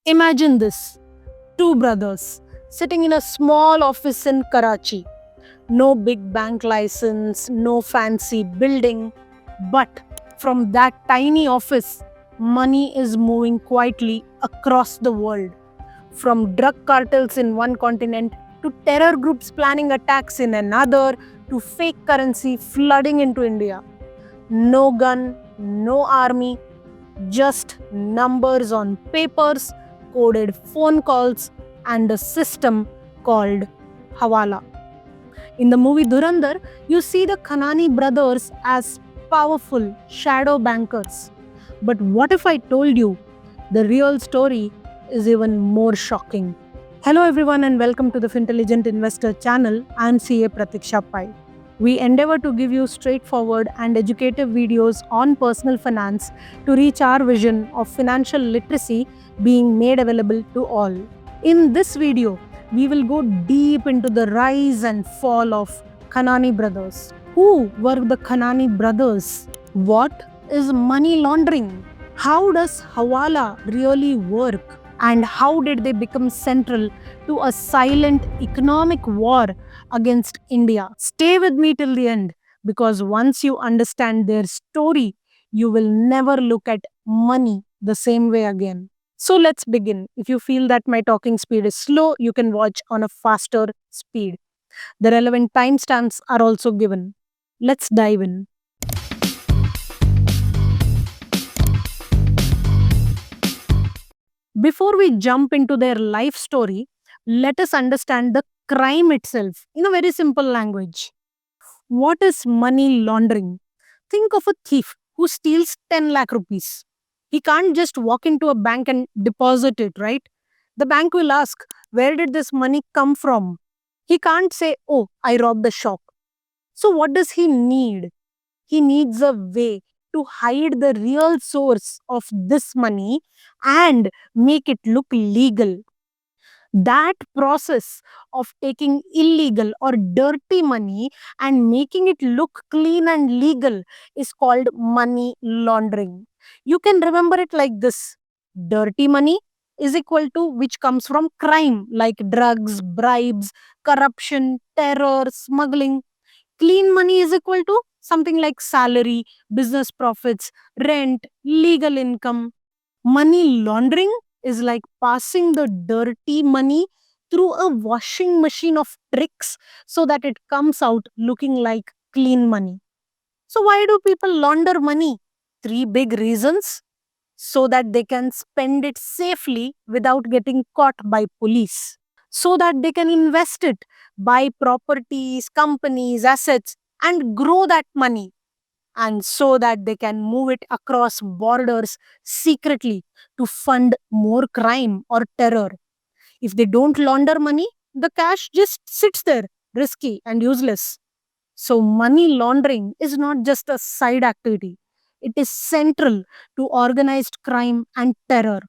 Imagine this: two brothers sitting in a small office in Karachi. No big bank license, no fancy building. But from that tiny office, money is moving quietly across the world. From drug cartels in one continent to terror groups planning attacks in another to fake currency flooding into India. No gun, no army, just numbers on papers, coded phone calls, and a system called Hawala. In the movie Durandar, you see the Khanani brothers as powerful shadow bankers. But what if I told you the real story is even more shocking? Hello, everyone, and welcome to the Fintelligent Investor channel. I'm CA Pratiksha Pai. We endeavor to give you straightforward and educative videos on personal finance to reach our vision of financial literacy being made available to all. In this video, we will go deep into the rise and fall of Khanani brothers. Who were the Khanani brothers? What is money laundering? How does Hawala really work? And how did they become central to a silent economic war against India? Stay with me till the end, because once you understand their story, you will never look at money the same way again. So let's begin. If you feel that my talking speed is slow, you can watch on a faster speed. The relevant timestamps are also given. Let's dive in. Before we jump into their life story, let us understand the crime itself in a very simple language. What is money laundering? Think of a thief who steals 10 lakh rupees. He can't just walk into a bank and deposit it, right? The bank will ask, where did this money come from? He can't say, oh, I robbed the shop. So, what does he need? He needs a way to hide the real source of this money and make it look legal. That process of taking illegal or dirty money and making it look clean and legal is called money laundering. You can remember it like this: dirty money is equal to which comes from crime like drugs, bribes, corruption, terror, smuggling. Clean money is equal to something like salary, business profits, rent, legal income. Money laundering is like passing the dirty money through a washing machine of tricks so that it comes out looking like clean money. So, why do people launder money? Three big reasons: so that they can spend it safely without getting caught by police, so that they can invest it, buy properties, companies, assets, and grow that money, and so that they can move it across borders secretly to fund more crime or terror. If they don't launder money, the cash just sits there, risky and useless. So, money laundering is not just a side activity, it is central to organized crime and terror.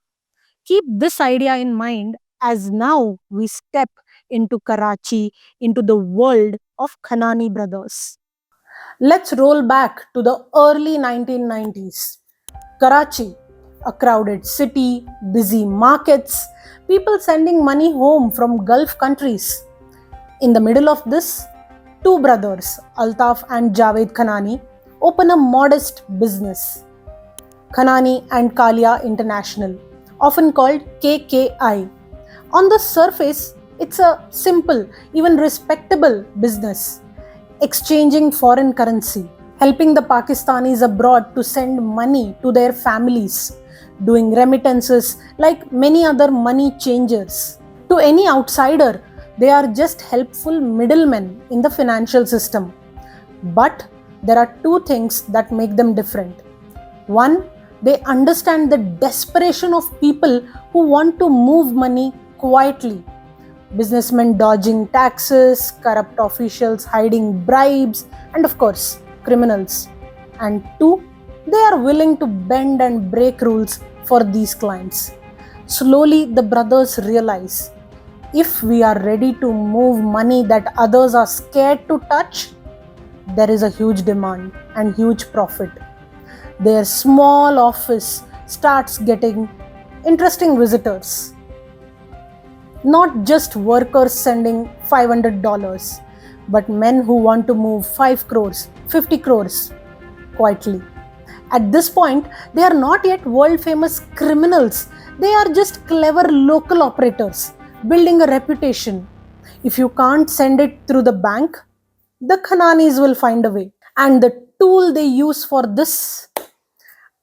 Keep this idea in mind as now we step into Karachi, into the world of Khanani brothers. Let's roll back to the early 1990s. Karachi, a crowded city, busy markets, people sending money home from Gulf countries. In the middle of this, two brothers, Altaf and Javed Khanani, open a modest business, Khanani and Kalia International, often called KKI. On the surface, it's a simple, even respectable business, exchanging foreign currency, helping the Pakistanis abroad to send money to their families, doing remittances like many other money changers. To any outsider, they are just helpful middlemen in the financial system. But there are two things that make them different. One, they understand the desperation of people who want to move money quietly. Businessmen dodging taxes, corrupt officials hiding bribes, and of course, criminals. And two, they are willing to bend and break rules for these clients. Slowly, the brothers realize if we are ready to move money that others are scared to touch, there is a huge demand and huge profit. Their small office starts getting interesting visitors. Not just workers sending $500, but men who want to move 5 crores, 50 crores quietly. At this point, they are not yet world famous criminals. They are just clever local operators building a reputation. If you can't send it through the bank, the Khananis will find a way. And the tool they use for this,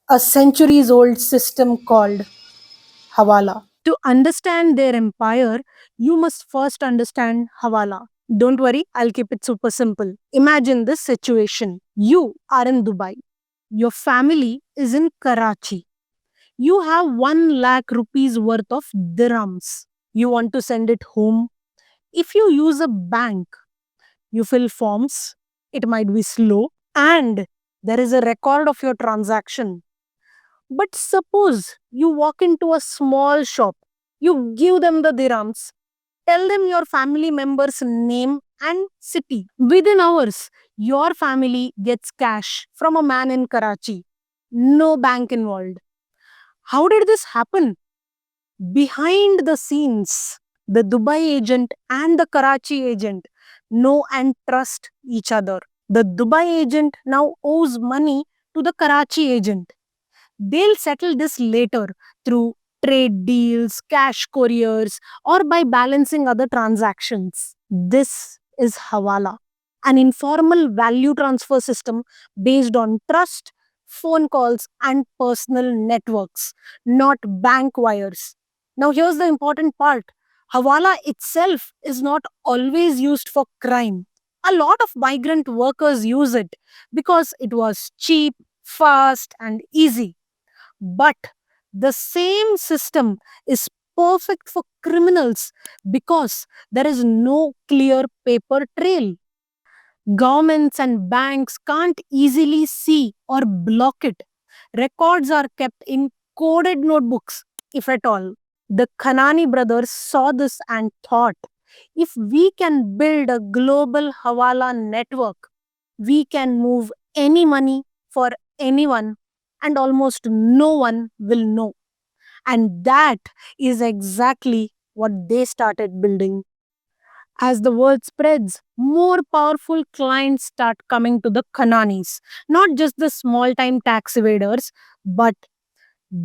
a centuries old system called Hawala. To understand their empire, you must first understand Hawala. Don't worry, I'll keep it super simple. Imagine this situation. You are in Dubai. Your family is in Karachi. You have 1 lakh rupees worth of dirhams. You want to send it home. If you use a bank, you fill forms, it might be slow, and there is a record of your transaction. But suppose you walk into a small shop, you give them the dirhams, tell them your family member's name and city. Within hours, your family gets cash from a man in Karachi. No bank involved. How did this happen? Behind the scenes, the Dubai agent and the Karachi agent know and trust each other. The Dubai agent now owes money to the Karachi agent. They'll settle this later through trade deals, cash couriers, or by balancing other transactions. This is Hawala, an informal value transfer system based on trust, phone calls, and personal networks, not bank wires. Now, here's the important part: Hawala itself is not always used for crime. A lot of migrant workers use it because it was cheap, fast, and easy. But the same system is perfect for criminals because there is no clear paper trail. Governments and banks can't easily see or block it. Records are kept in coded notebooks, if at all. The Khanani brothers saw this and thought, if we can build a global Hawala network, we can move any money for anyone and almost no one will know. And that is exactly what they started building. As the word spreads, more powerful clients start coming to the Khananis. Not just the small time tax evaders, but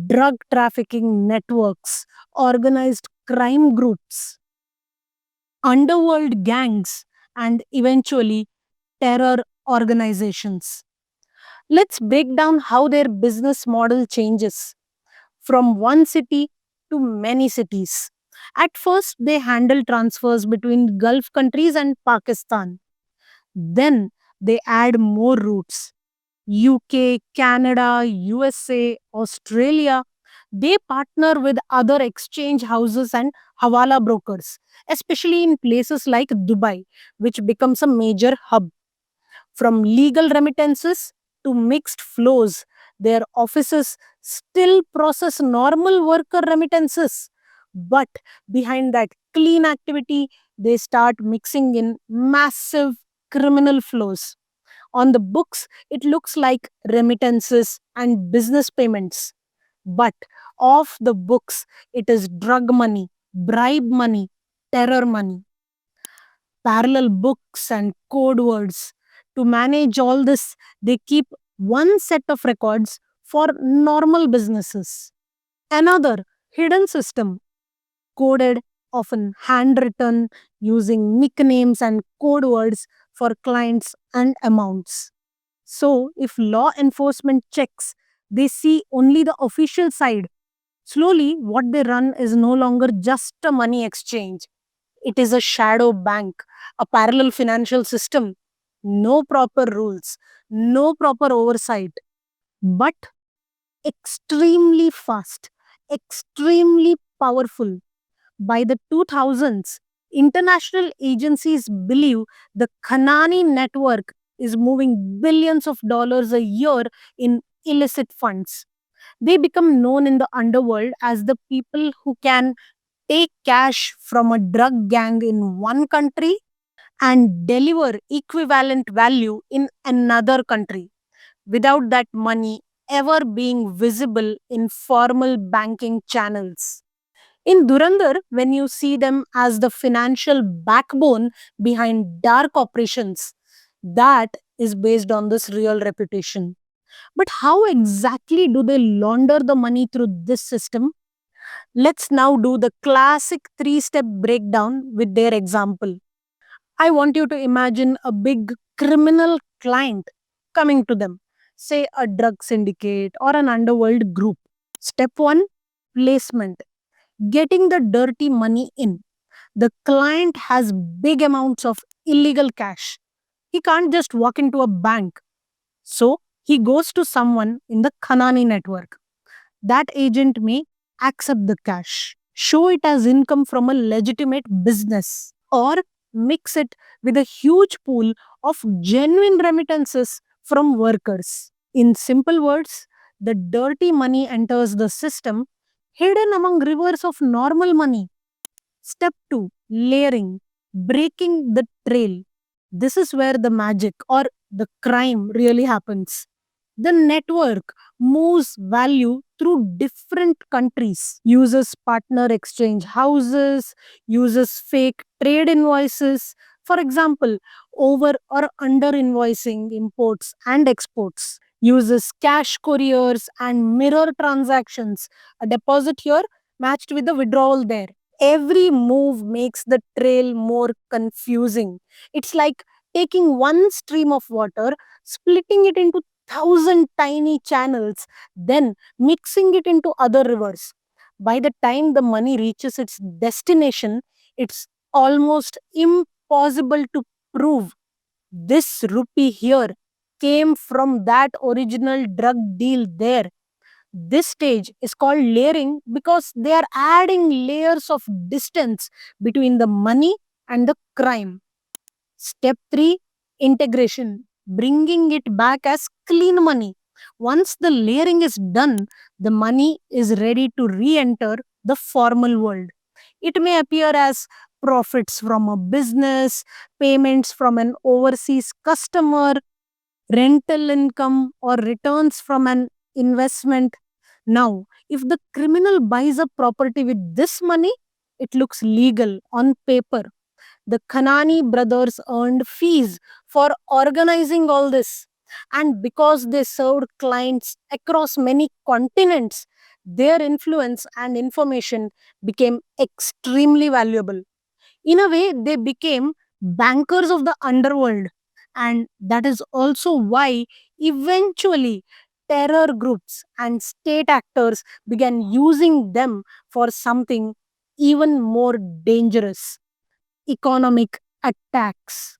drug trafficking networks, organized crime groups, underworld gangs, and eventually terror organizations. Let's break down how their business model changes from one city to many cities. At first, they handle transfers between Gulf countries and Pakistan. Then they add more routes: UK, Canada, USA, Australia. They partner with other exchange houses and Hawala brokers, especially in places like Dubai, which becomes a major hub. From legal remittances to mixed flows, their offices still process normal worker remittances. But behind that clean activity, they start mixing in massive criminal flows. On the books, it looks like remittances and business payments. But off the books, it is drug money, bribe money, terror money, parallel books and code words. To manage all this, they keep one set of records for normal businesses, another hidden system, coded, often handwritten, using nicknames and code words for clients and amounts. So, if law enforcement checks, they see only the official side. Slowly, what they run is no longer just a money exchange. It is a shadow bank, a parallel financial system. No proper rules, no proper oversight, but extremely fast, extremely powerful. By the 2000s, international agencies believe the Khanani network is moving billions of dollars a year in illicit funds. They become known in the underworld as the people who can take cash from a drug gang in one country and deliver equivalent value in another country. Without that money, ever being visible in formal banking channels. In Durandar, when you see them as the financial backbone behind dark operations, that is based on this real reputation. But how exactly do they launder the money through this system? Let's now do the classic three-step breakdown with their example. I want you to imagine a big criminal client coming to them, say a drug syndicate or an underworld group. Step 1, placement, getting the dirty money in. The client has big amounts of illegal cash. He can't just walk into a bank. So he goes to someone in the Khanani network. That agent may accept the cash, show it as income from a legitimate business, or mix it with a huge pool of genuine remittances from workers. In simple words, the dirty money enters the system hidden among rivers of normal money. Step 2, layering, breaking the trail. This is where the magic or the crime really happens. The network moves value through different countries, uses partner exchange houses, uses fake trade invoices, for example, over or under invoicing imports and exports, uses cash couriers and mirror transactions, a deposit here matched with the withdrawal there. Every move makes the trail more confusing. It's like taking one stream of water, splitting it into thousand tiny channels, then mixing it into other rivers. By the time the money reaches its destination, it's almost impossible to prove this rupee here came from that original drug deal there. This stage is called layering because they are adding layers of distance between the money and the crime. Step 3, integration, bringing it back as clean money. Once the layering is done, the money is ready to re enter the formal world. It may appear as profits from a business, payments from an overseas customer, rental income, or returns from an investment. Now, if the criminal buys a property with this money, it looks legal on paper. The Khanani brothers earned fees for organizing all this. And because they served clients across many continents, their influence and information became extremely valuable. In a way, they became bankers of the underworld. And that is also why eventually terror groups and state actors began using them for something even more dangerous: economic attacks.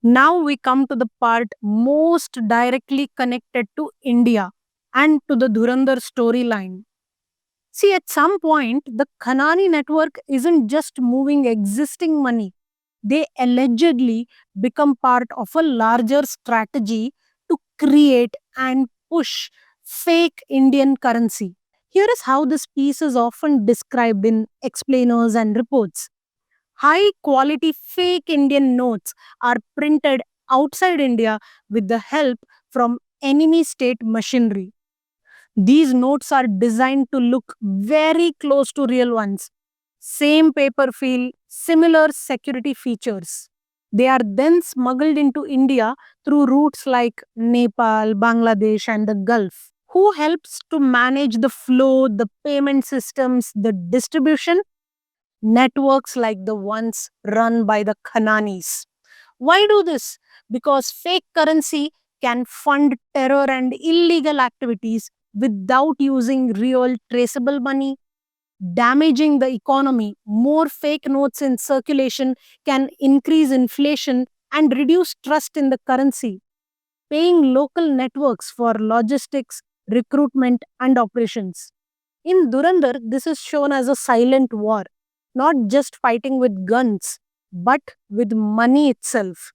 Now we come to the part most directly connected to India and to the Dhurandhar storyline. See, at some point, the Khanani network isn't just moving existing money, they allegedly become part of a larger strategy to create and push fake Indian currency. Here is how this piece is often described in explainers and reports. High quality fake Indian notes are printed outside India with the help from enemy state machinery. These notes are designed to look very close to real ones. Same paper feel, similar security features. They are then smuggled into India through routes like Nepal, Bangladesh, and the Gulf. Who helps to manage the flow, the payment systems, the distribution? Networks like the ones run by the Khananis. Why do this? Because fake currency can fund terror and illegal activities without using real traceable money, damaging the economy. More fake notes in circulation can increase inflation and reduce trust in the currency. Paying local networks for logistics, recruitment, and operations. In Durandar, this is shown as a silent war, not just fighting with guns, but with money itself.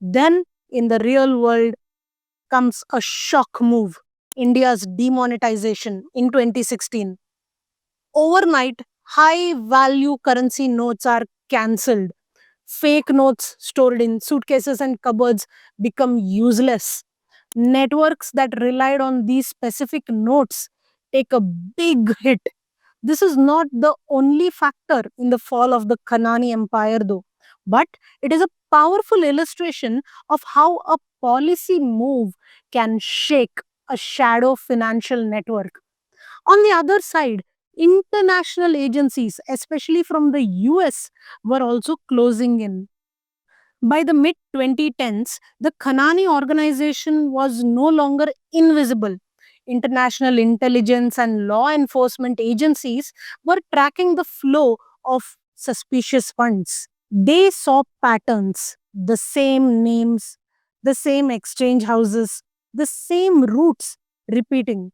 Then, in the real world, comes a shock move: India's demonetization in 2016. Overnight, high value currency notes are cancelled. Fake notes stored in suitcases and cupboards become useless. Networks that relied on these specific notes take a big hit. This is not the only factor in the fall of the Kanani Empire, though, but it is a powerful illustration of how a policy move can shake a shadow financial network. On the other side, international agencies, especially from the US, were also closing in. By the mid 2010s, the Kanani organization was no longer invisible. International intelligence and law enforcement agencies were tracking the flow of suspicious funds. They saw patterns, the same names, the same exchange houses, the same routes repeating.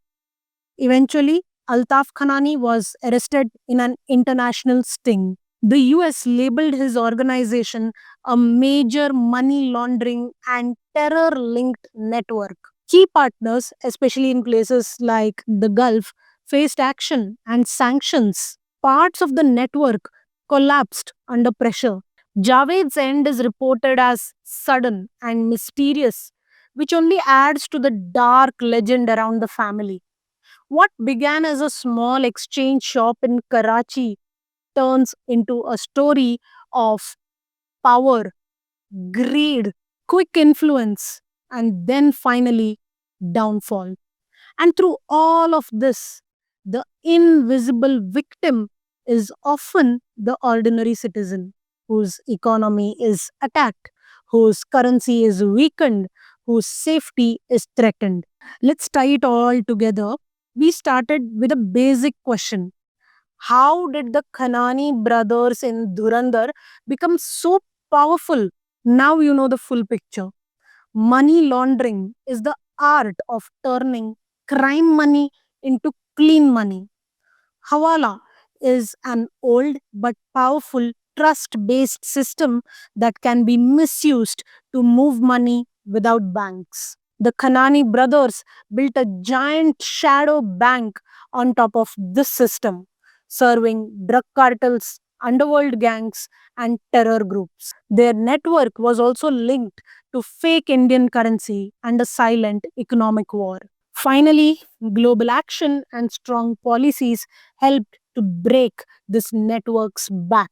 Eventually, Altaf Khanani was arrested in an international sting. The US labeled his organization a major money laundering and terror linked network. Key partners, especially in places like the Gulf, faced action and sanctions. Parts of the network collapsed under pressure. Javed's end is reported as sudden and mysterious, which only adds to the dark legend around the family. What began as a small exchange shop in Karachi turns into a story of power, greed, quick influence, and then finally downfall. And through all of this, the invisible victim is often the ordinary citizen whose economy is attacked, whose currency is weakened, whose safety is threatened. Let's tie it all together. We started with a basic question: how did the Khanani brothers in Dhurandhar become so powerful? Now you know the full picture. Money laundering is the art of turning crime money into clean money. Hawala is an old but powerful trust based system that can be misused to move money without banks. The Khanani brothers built a giant shadow bank on top of this system, serving drug cartels, underworld gangs, and terror groups. Their network was also linked to fake Indian currency and a silent economic war. Finally, global action and strong policies helped to break this network's back.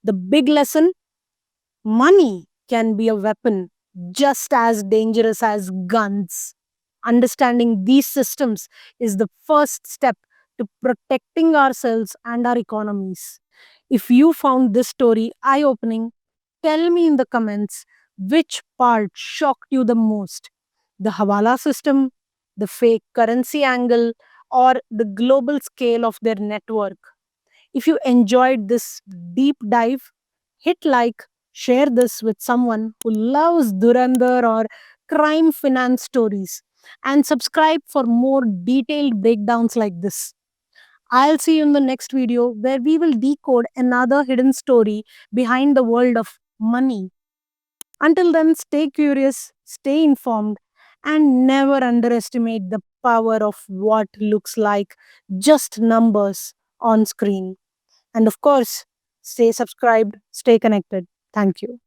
The big lesson: money can be a weapon just as dangerous as guns. Understanding these systems is the first step to protecting ourselves and our economies. If you found this story eye opening, tell me in the comments which part shocked you the most: the Hawala system, the fake currency angle, or the global scale of their network. If you enjoyed this deep dive, hit like, share this with someone who loves Durandar or crime finance stories, and subscribe for more detailed breakdowns like this. I'll see you in the next video where we will decode another hidden story behind the world of money. Until then, stay curious, stay informed, and never underestimate the power of what looks like just numbers on screen. And of course, stay subscribed, stay connected. Thank you.